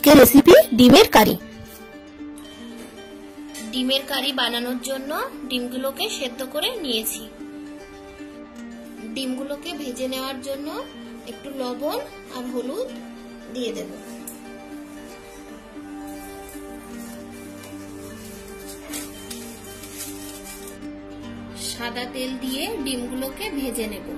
আজকের রেসিপি ডিমের কারি। ডিমের কারি বানানোর জন্য ডিমগুলোকে সেদ্ধ করে নিয়েছি। ডিমগুলোকে ভেজে নেওয়ার জন্য একটু লবণ আর হলুদ দিয়ে দেব। সাদা তেল দিয়ে ডিমগুলোকে ভেজে নেব।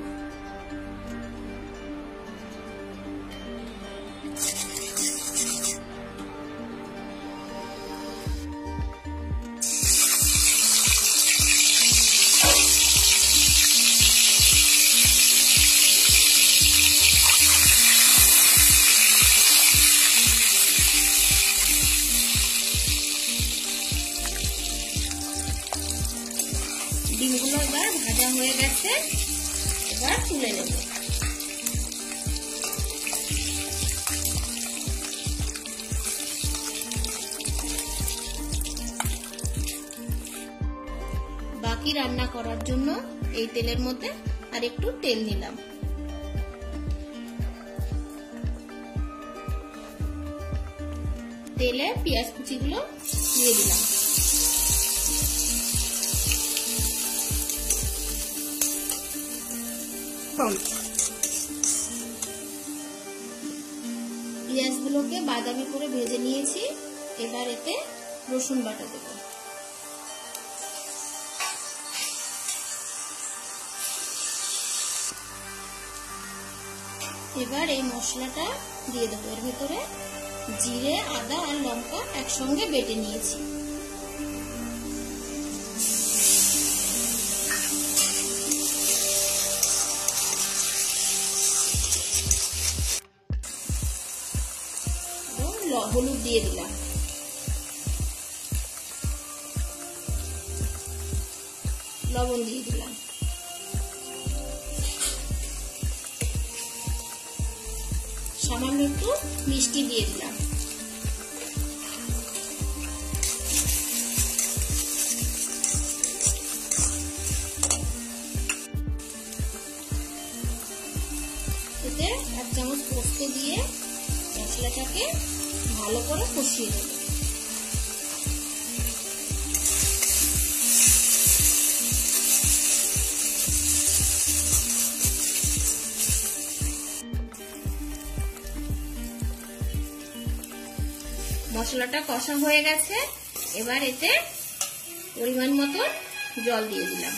ডিমগুলো এবার ভাজা হয়ে গেছে, এবার তুলে নেব। বাকি রান্না করার জন্য এই তেলের মধ্যে আর একটু তেল নিলাম। তেলে পেঁয়াজ কুচিগুলো দিয়ে দিলাম। পেঁয়াজগুলোকে বাদামি করে ভেজে নিয়েছি, এবার এতে রসুন বাটা দেব। এবার এই মশলাটা দিয়ে দেবো। এর ভেতরে জিরে, আদা আর লঙ্কা একসঙ্গে বেটে নিয়েছি। হলুদ দিয়ে দিলাম। লবণ দিয়ে দিলাম। সামান্য একটু মিষ্টি দিয়ে দিলাম। এতে 1 চামচ পোস্ত দিয়ে মশলাটাকে ভালো করে কষিয়ে দেব। মশলাটা কষা হয়ে গেছে, এবার এতে পরিমাণ মতো জল দিয়ে দিলাম।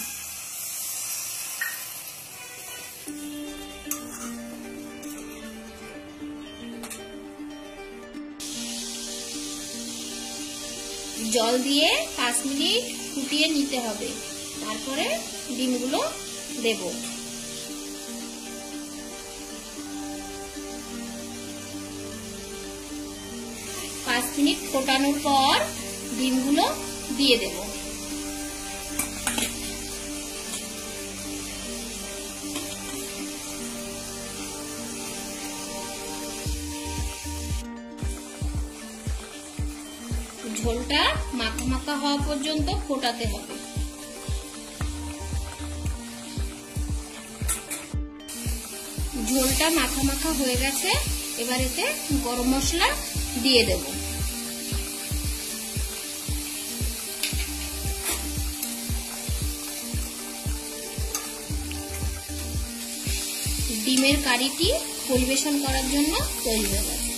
জল দিয়ে 5 মিনিট ফুটিয়ে নিতে হবে, তারপরে ডিমগুলো দেব। পাঁচ মিনিট ফোটানোর পর ডিমগুলো দিয়ে দেব। ঝোলটা মাখা মাখা হওয়া পর্যন্ত ফোটাতে হবে। ঝোলটা মাখা মাখা হয়ে গেছে, এবার এতে গরম মশলা দিয়ে দেব। ডিমের কারিটি পরিবেশন করার জন্য তৈরি হয়ে গেছে।